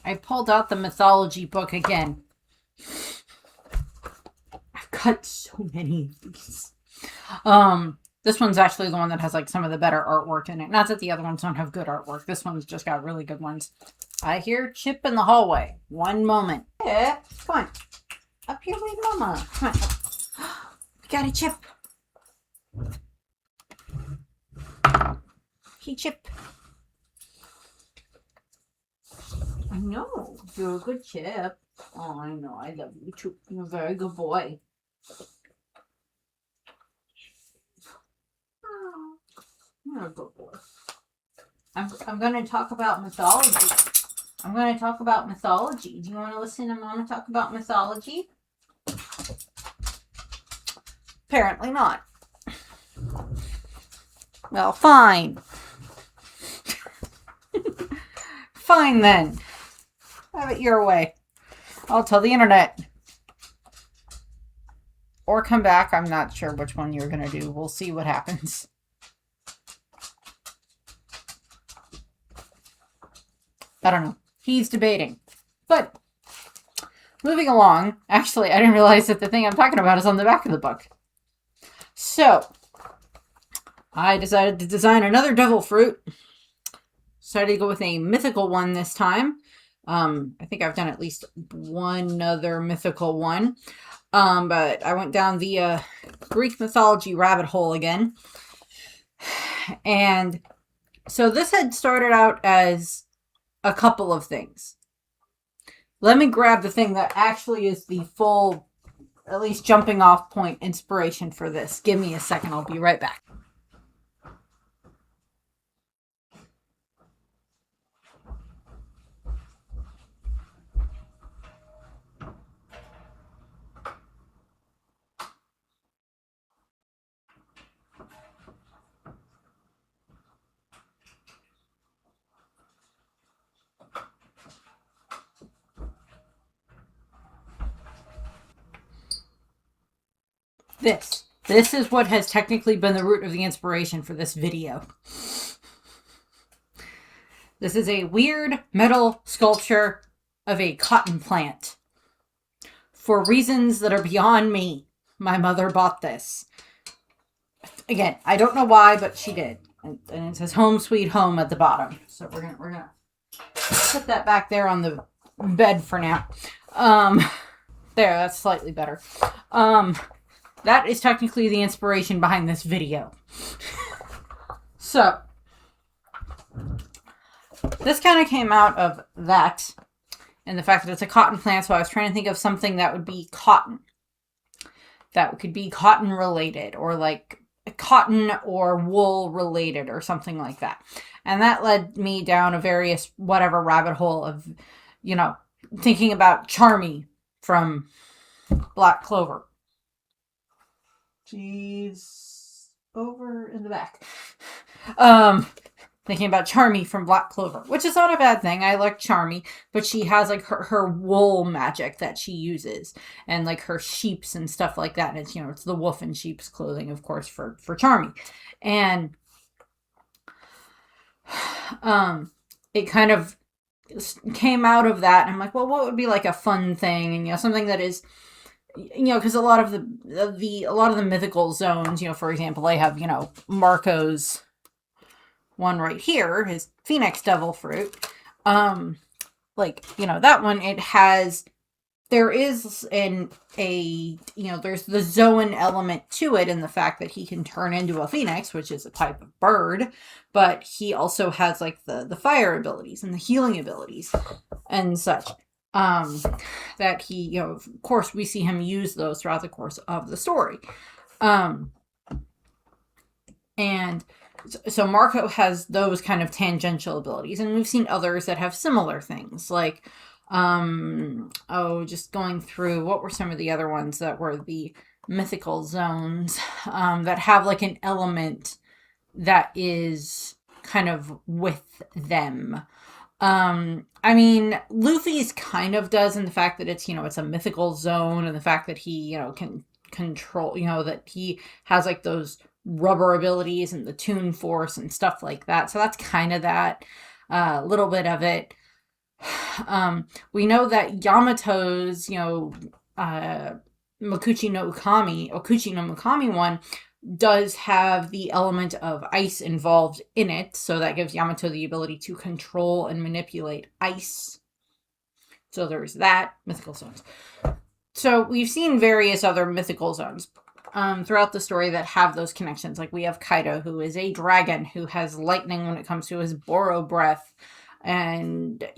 I pulled out the mythology book again. I've got so many of these. This one's actually the one that has like some of the better artwork in it. Not that the other ones don't have good artwork. This one's just got really good ones. I hear Chip in the hallway. One moment. Yeah, come on. Up here with Mama. Come on. We got a Chip. Hey, Chip. I know. You're a good Chip. Oh, I know. I love you too. You're a very good boy. You're a good boy. I'm going to talk about mythology. I'm going to talk about mythology. Do you want to listen to Mama talk about mythology? Apparently not. Well, fine. Fine then. Have it your way. I'll tell the internet. Or come back. I'm not sure which one you're going to do. We'll see what happens. I don't know. He's debating. But moving along. Actually, I didn't realize that the thing I'm talking about is on the back of the book. So, I decided to design another devil fruit. Decided to go with a mythical one this time. I think I've done at least one other mythical one. But I went down the Greek mythology rabbit hole again. And so this had started out as a couple of things. Let me grab the thing that actually is the full, at least jumping off point inspiration for this. Give me a second. I'll be right back. This is what has technically been the root of the inspiration for this video. This is a weird metal sculpture of a cotton plant. For reasons that are beyond me, my mother bought this. Again, I don't know why, but she did. And it says home sweet home at the bottom. So we're gonna put that back there on the bed for now. There, that's slightly better. That is technically the inspiration behind this video. So, this kind of came out of that and the fact that it's a cotton plant. So I was trying to think of something that would be cotton. That could be cotton related or like cotton or wool related or something like that. And that led me down a various whatever rabbit hole of, you know, thinking about Charmy from Black Clover. She's over in the back. Thinking about Charmy from Black Clover, which is not a bad thing. I like Charmy, but she has like her wool magic that she uses and like her sheeps and stuff like that. And it's, you know, it's the wolf in sheep's clothing, of course, for Charmy. And it kind of came out of that. And I'm like, well, what would be like a fun thing? And, you know, something that is, you know, because a lot of the mythical zones, you know, for example, I have, you know, Marco's one right here, his Phoenix Devil Fruit. Like, you know, that one, there is you know, there's the Zoan element to it in the fact that he can turn into a phoenix, which is a type of bird, but he also has like the fire abilities and the healing abilities and such. That he, you know, of course we see him use those throughout the course of the story. And so Marco has those kind of tangential abilities, and we've seen others that have similar things, like, just going through, what were some of the other ones that were the mythical zones, that have like an element that is kind of with them. I mean, Luffy's kind of does in the fact that it's, you know, it's a mythical zone, and the fact that he, you know, can control, you know, that he has like those rubber abilities and the Toon Force and stuff like that. So that's kind of that, little bit of it. We know that Yamato's, Okuchi no Mukami one does have the element of ice involved in it, so that gives Yamato the ability to control and manipulate ice. So there's that. Mythical zones. So we've seen various other mythical zones throughout the story that have those connections. Like we have Kaido, who is a dragon who has lightning when it comes to his Boro breath, and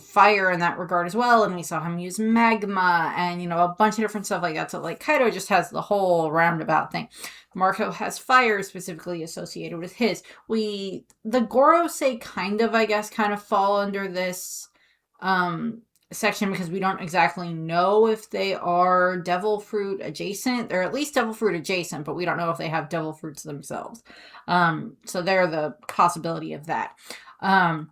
fire in that regard as well. And we saw him use magma and a bunch of different stuff like that. So like Kaido just has the whole roundabout thing. Marco has fire specifically associated with his. The Gorosei kind of fall under this section, because we don't exactly know if they are devil fruit adjacent. They're at least devil fruit adjacent, but we don't know if they have devil fruits themselves. So they're the possibility of that. And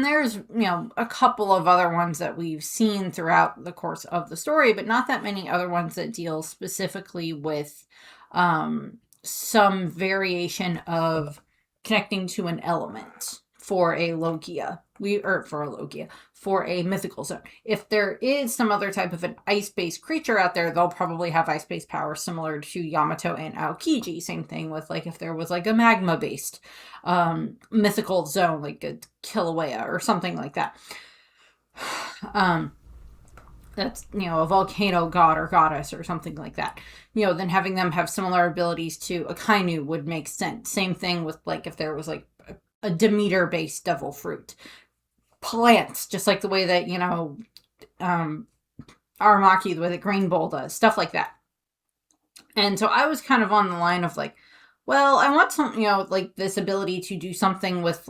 there's, a couple of other ones that we've seen throughout the course of the story, but not that many other ones that deal specifically with some variation of connecting to an element for a Logia. For a mythical zone. If there is some other type of an ice-based creature out there, they'll probably have ice-based power similar to Yamato and Aokiji. Same thing with if there was a magma-based mythical zone, like a Kilauea or something like that. That's, a volcano god or goddess or something like that. Then having them have similar abilities to Akainu would make sense. Same thing with if there was a Demeter-based devil fruit. Plants, just like the way that, Aramaki, the way that Green Bull does, stuff like that. And so I was kind of on the line of I want something, this ability to do something with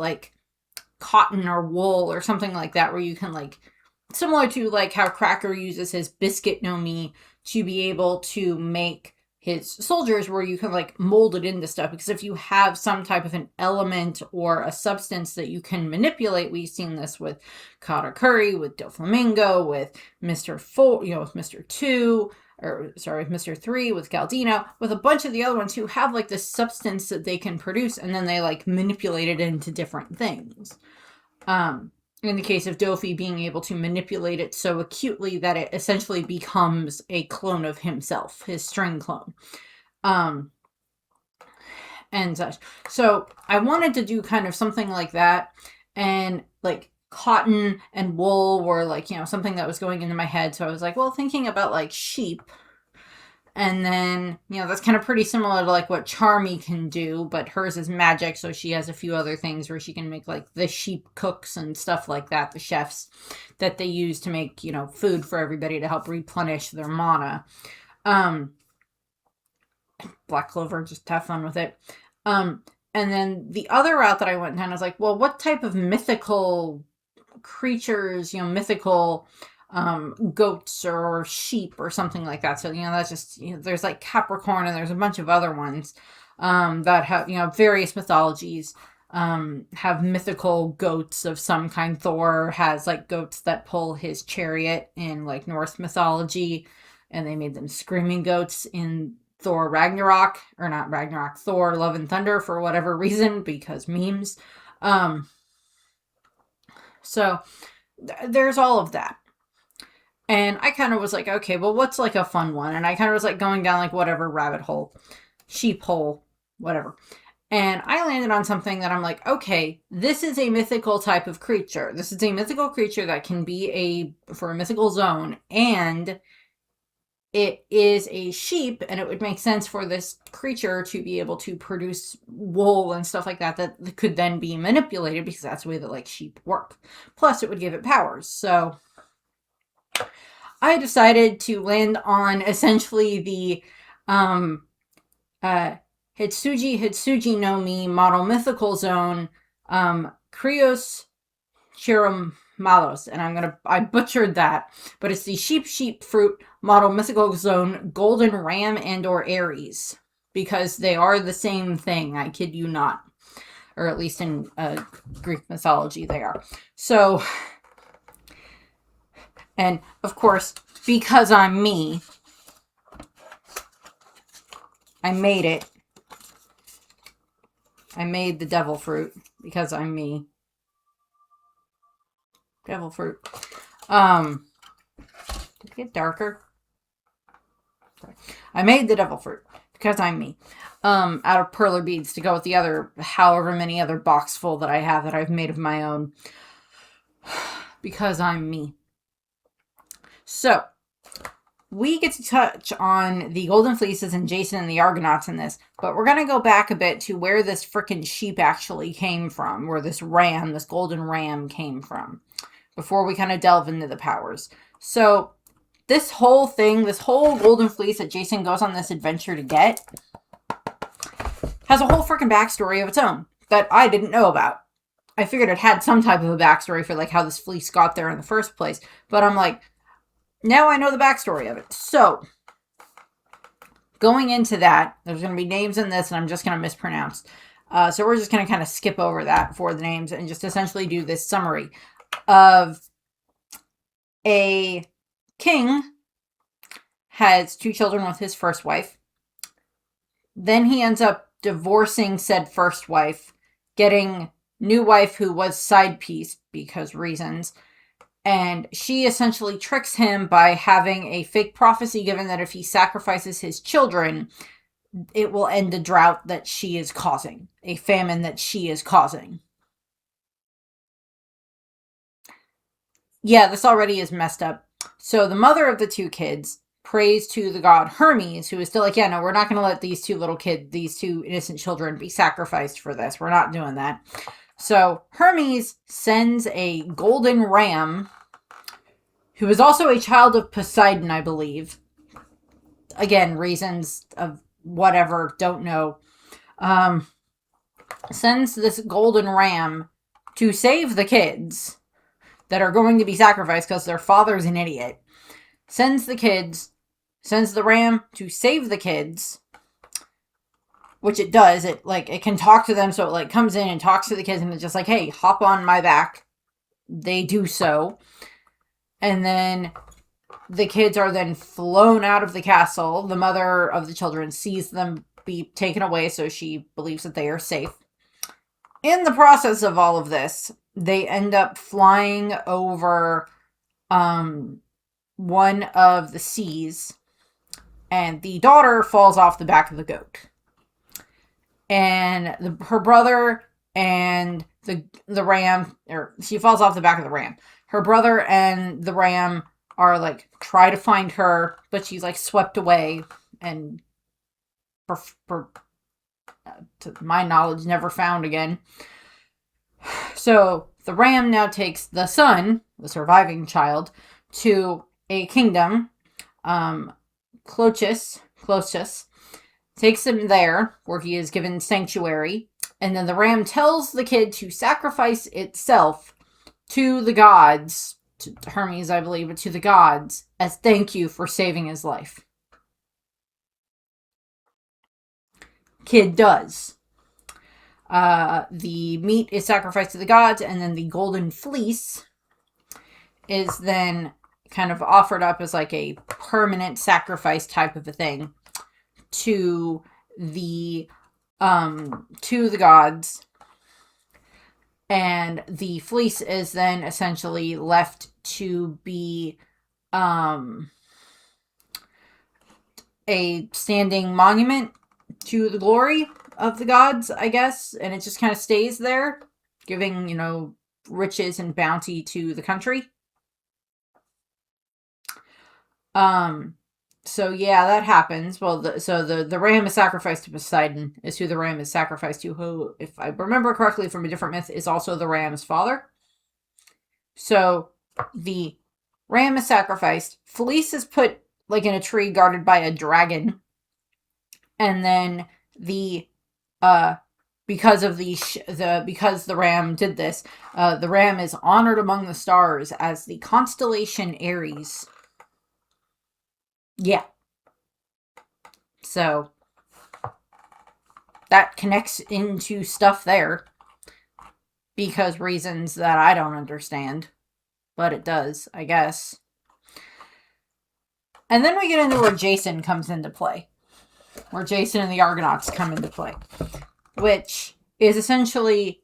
cotton or wool or something like that, where you can similar to how Cracker uses his biscuit no mi to be able to make his soldiers, where you can mold it into stuff. Because if you have some type of an element or a substance that you can manipulate, we've seen this with Katakuri, with Doflamingo, with Mr. 4, with Mr. 2, Mr. 3, with Galdino, with a bunch of the other ones who have this substance that they can produce, and then they manipulate it into different things. In the case of Dofi, being able to manipulate it so acutely that it essentially becomes a clone of himself, his string clone. And such. So I wanted to do kind of something like that, and cotton and wool were something that was going into my head. So I was thinking about sheep. And then, that's kind of pretty similar to what Charmy can do, but hers is magic, so she has a few other things where she can make the sheep cooks and stuff like that, the chefs that they use to make, food for everybody to help replenish their mana. Black Clover, just have fun with it. And then the other route that I went down, I was what type of mythical creatures, mythical goats or sheep or something like that. So that's just there's Capricorn, and there's a bunch of other ones that have various mythologies have mythical goats of some kind. Thor has goats that pull his chariot in Norse mythology, and they made them screaming goats in Thor Ragnarok, or not Ragnarok, Thor Love and Thunder, for whatever reason, because memes. So there's all of that. And I kind of was okay, well, what's a fun one? And I kind of was going down whatever rabbit hole, sheep hole, whatever. And I landed on something that I'm okay, this is a mythical type of creature. This is a mythical creature that can be for a mythical zone, and it is a sheep, and it would make sense for this creature to be able to produce wool and stuff like that that could then be manipulated, because that's the way that sheep work. Plus, it would give it powers. So I decided to land on essentially the Hitsuji Hitsuji no Mi model mythical zone, Crius Chrysomallus, and I butchered that, but it's the sheep fruit model mythical zone golden ram and or Aries, because they are the same thing, I kid you not, or at least in Greek mythology they are. So, and of course, because I'm me, I made it. I made the devil fruit because I'm me. Devil fruit. Did it get darker? Sorry. I made the devil fruit because I'm me. Out of perler beads to go with the other, however many other box full that I have that I've made of my own. Because I'm me. So, we get to touch on the Golden Fleeces and Jason and the Argonauts in this, but we're going to go back a bit to where this frickin' sheep actually came from, where this ram, this golden ram came from, before we kind of delve into the powers. So, this whole thing, this whole Golden Fleece that Jason goes on this adventure to get, has a whole freaking backstory of its own that I didn't know about. I figured it had some type of a backstory for like how this fleece got there in the first place, but I'm like, now I know the backstory of it. So, going into that, there's going to be names in this and I'm just going to mispronounce. So we're just going to kind of skip over that for the names and just essentially do this summary of a king has 2 children with his first wife. Then he ends up divorcing said first wife, getting new wife who was side piece because reasons. And she essentially tricks him by having a fake prophecy given that if he sacrifices his children, it will end a drought that she is causing. A famine that she is causing. Yeah, this already is messed up. So the mother of the 2 kids prays to the god Hermes, who is still like, yeah, no, we're not going to let these 2 these 2 innocent children be sacrificed for this. We're not doing that. So Hermes sends a golden ram, who is also a child of Poseidon, I believe. Again, reasons of whatever, don't know. Sends this golden ram to save the kids that are going to be sacrificed because their father's an idiot. Sends the ram to save the kids, which it does. It can talk to them, so it comes in and talks to the kids and it's just like, hey, hop on my back. They do so. And then the kids are then flown out of the castle. The mother of the children sees them be taken away, so she believes that they are safe. In the process of all of this, they end up flying over one of the seas, and the daughter falls off the back of the goat. And her brother and the ram, or she falls off the back of the ram. Her brother and the ram are like, try to find her, but she's like swept away and to my knowledge, never found again. So the ram now takes the son, the surviving child, to a kingdom. Clochus takes him there, where he is given sanctuary. And then the ram tells the kid to sacrifice itself to the gods, to Hermes, I believe, but to the gods, as thank you for saving his life. Kid does. The meat is sacrificed to the gods, and then the golden fleece is then kind of offered up as like a permanent sacrifice type of a thing to the gods. And the fleece is then essentially left to be a standing monument to the glory of the gods, I guess. And it just kind of stays there, giving, riches and bounty to the country. So yeah, that happens. Well, the ram is sacrificed to Poseidon, is who the ram is sacrificed to, who, if I remember correctly from a different myth, is also the ram's father. So the ram is sacrificed. Fleece is put like in a tree guarded by a dragon. And then because the ram did this, the ram is honored among the stars as the constellation Aries. Yeah. So that connects into stuff there because reasons that I don't understand, but it does, I guess. And then we get into where Jason comes into play, where Jason and the Argonauts come into play, which is essentially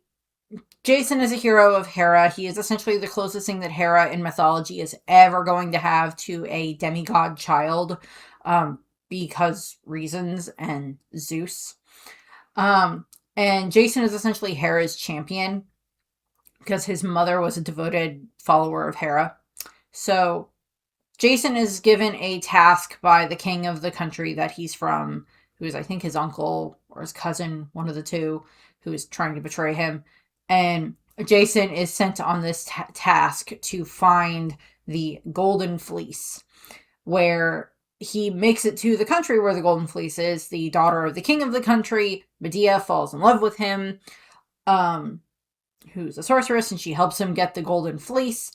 Jason is a hero of Hera. He is essentially the closest thing that Hera in mythology is ever going to have to a demigod child, because reasons and Zeus. And Jason is essentially Hera's champion because his mother was a devoted follower of Hera. So Jason is given a task by the king of the country that he's from, who is, I think, his uncle or his cousin, one of the two, who is trying to betray him. And Jason is sent on this task to find the Golden Fleece, where he makes it to the country where the Golden Fleece is. The daughter of the king of the country, Medea, falls in love with him, who's a sorceress, and she helps him get the Golden Fleece.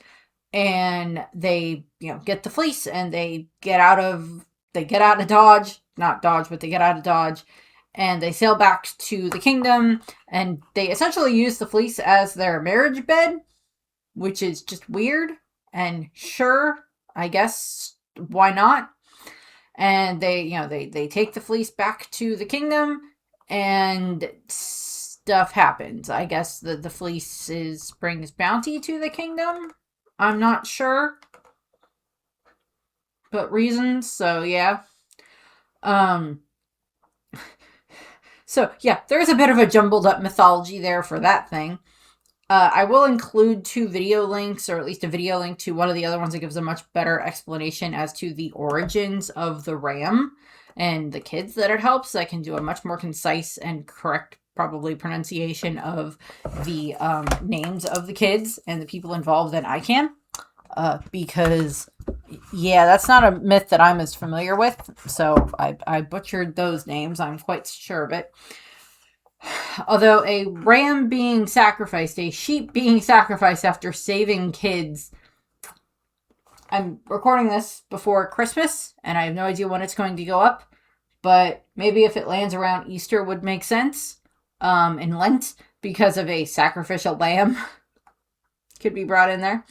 And they, get the fleece, and they get out of Dodge. Not Dodge, but they get out of Dodge. And they sail back to the kingdom, and they essentially use the fleece as their marriage bed, which is just weird. And sure, I guess, why not? And they take the fleece back to the kingdom, and stuff happens. I guess the fleece brings bounty to the kingdom. I'm not sure. But reasons, so yeah. So, yeah, there's a bit of a jumbled up mythology there for that thing. I will include 2 video links, or at least a video link to one of the other ones that gives a much better explanation as to the origins of the ram and the kids that it helps. I can do a much more concise and correct, probably, pronunciation of the names of the kids and the people involved than I can. Because, yeah, that's not a myth that I'm as familiar with, so I butchered those names, I'm quite sure of it. Although a ram being sacrificed, a sheep being sacrificed after saving kids, I'm recording this before Christmas, and I have no idea when it's going to go up, but maybe if it lands around Easter would make sense, in Lent, because of a sacrificial lamb could be brought in there.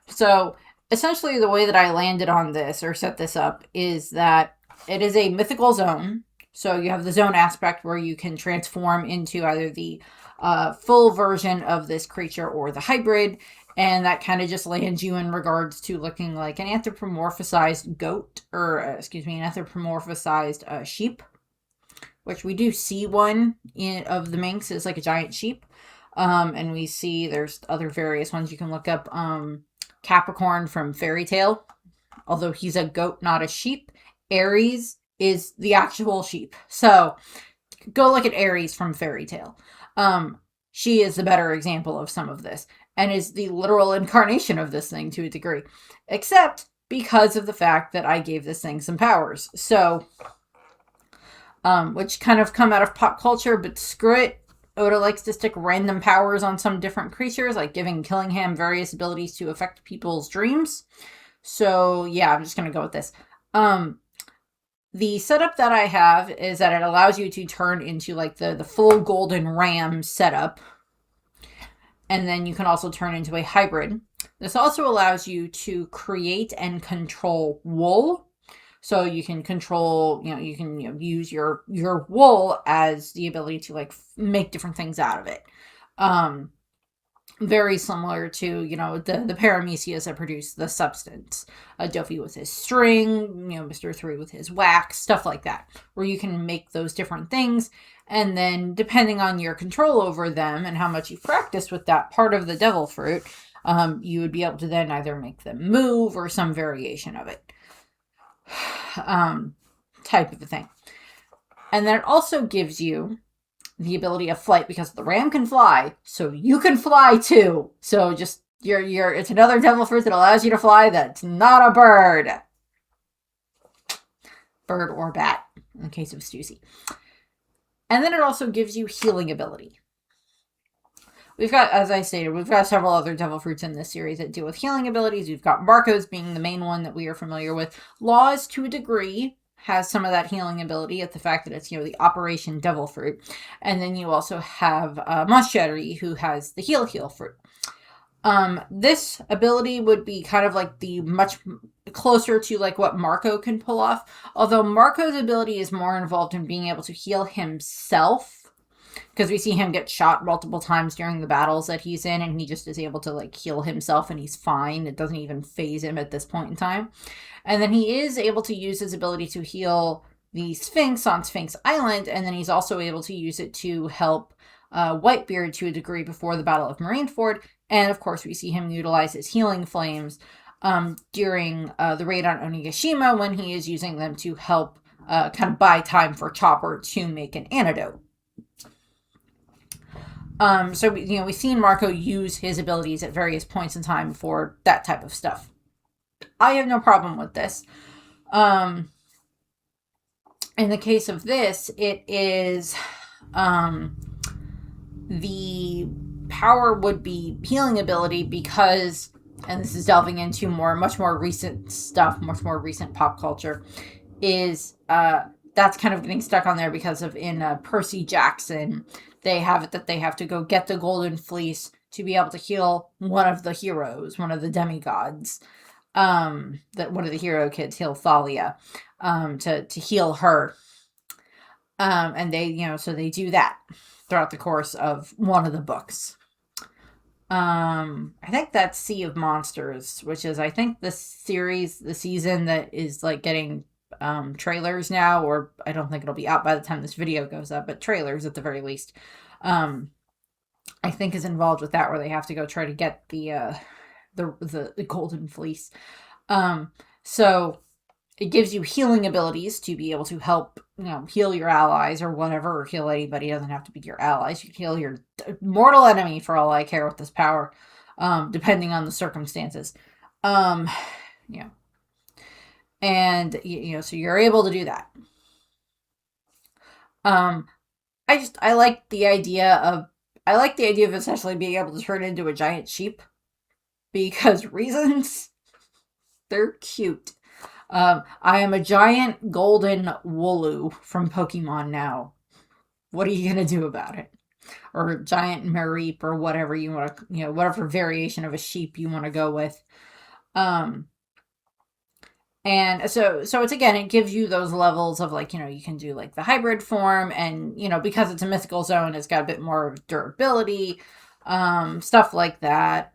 So, essentially the way that I landed on this, or set this up, is that it is a mythical zone. So you have the zone aspect where you can transform into either the full version of this creature or the hybrid, and that kind of just lands you in regards to looking like an anthropomorphized goat, or, an anthropomorphized sheep, which we do see one of the Minx is like a giant sheep. And we see there's other various ones you can look up. Capricorn from Fairy Tale, although he's a goat, not a sheep. Aries is the actual sheep. So go look at Aries from Fairy Tale. She is the better example of some of this, and is the literal incarnation of this thing to a degree, except because of the fact that I gave this thing some powers. So, which kind of come out of pop culture, but screw it. Oda likes to stick random powers on some different creatures, like giving Killingham various abilities to affect people's dreams. So, yeah, I'm just going to go with this. The setup that I have is that it allows you to turn into, like, the full golden ram setup. And then you can also turn into a hybrid. This also allows you to create and control wool. So you can control, you can use your wool as the ability to, like, make different things out of it. Very similar to, the paramecias that produce the substance. Dofi with his string, Mr. 3 with his wax, stuff like that. Where you can make those different things. And then, depending on your control over them and how much you've practiced with that part of the devil fruit, you would be able to then either make them move or some variation of it. Type of a thing. And then it also gives you the ability of flight, because the ram can fly, so you can fly too. So just it's another devil fruit that allows you to fly that's not a bird. Bird or bat, in the case of Stussy. And then it also gives you healing ability. We've got, as I stated, we've got several other devil fruits in this series that deal with healing abilities. We've got Marco's being the main one that we are familiar with. Laws, to a degree, has some of that healing ability at the fact that it's, the Operation Devil Fruit. And then you also have Moncherie, who has the Heal fruit. This ability would be kind of like the much closer to like what Marco can pull off. Although Marco's ability is more involved in being able to heal himself because we see him get shot multiple times during the battles that he's in, and he just is able to like heal himself and he's fine. It doesn't even phase him at this point in time. And then he is able to use his ability to heal the Sphinx on Sphinx Island, and then he's also able to use it to help Whitebeard to a degree before the Battle of Marineford. And of course, we see him utilize his healing flames during the raid on Onigashima, when he is using them to help kind of buy time for Chopper to make an antidote. So, we've seen Marco use his abilities at various points in time for that type of stuff. I have no problem with this. In the case of this, it is the power would be healing ability because, and this is delving into much more recent stuff, much more recent pop culture, is that's kind of getting stuck on there because of in Percy Jackson, they have it that they have to go get the Golden Fleece to be able to heal one of the heroes, one of the demigods. That one of the hero kids, heal Thalia, to heal her. And they, so they do that throughout the course of one of the books. I think that's Sea of Monsters, which is, I think, the season that is like getting trailers now, or I don't think it'll be out by the time this video goes up, but trailers at the very least. I think is involved with that, where they have to go try to get the Golden Fleece. So it gives you healing abilities to be able to help, heal your allies or whatever, or heal anybody. It doesn't have to be your allies. You can heal your mortal enemy for all I care with this power, depending on the circumstances. And, so you're able to do that. I like the idea of essentially being able to turn into a giant sheep, because reasons. They're cute. I am a giant golden Wooloo from Pokemon now. What are you going to do about it? Or giant Mareep, or whatever you want to, whatever variation of a sheep you want to go with. And so it's, again, it gives you those levels of like, you can do like the hybrid form, and, because it's a mythical zone, it's got a bit more durability, stuff like that.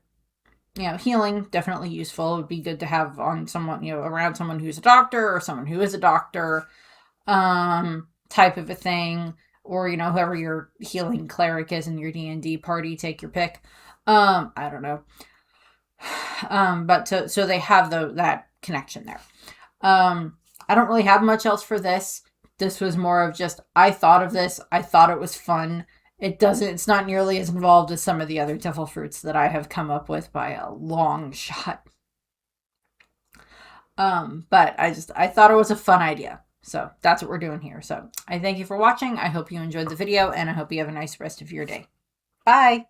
Healing, definitely useful. It would be good to have on someone, around someone who's a doctor, or someone who is a doctor, type of a thing. Or, whoever your healing cleric is in your D&D party, take your pick. I don't know. But so they have that connection there. I don't really have much else for this. This was more of just, I thought of this. I thought it was fun. It's not nearly as involved as some of the other devil fruits that I have come up with by a long shot. But I thought it was a fun idea. So that's what we're doing here. So I thank you for watching. I hope you enjoyed the video, and I hope you have a nice rest of your day. Bye.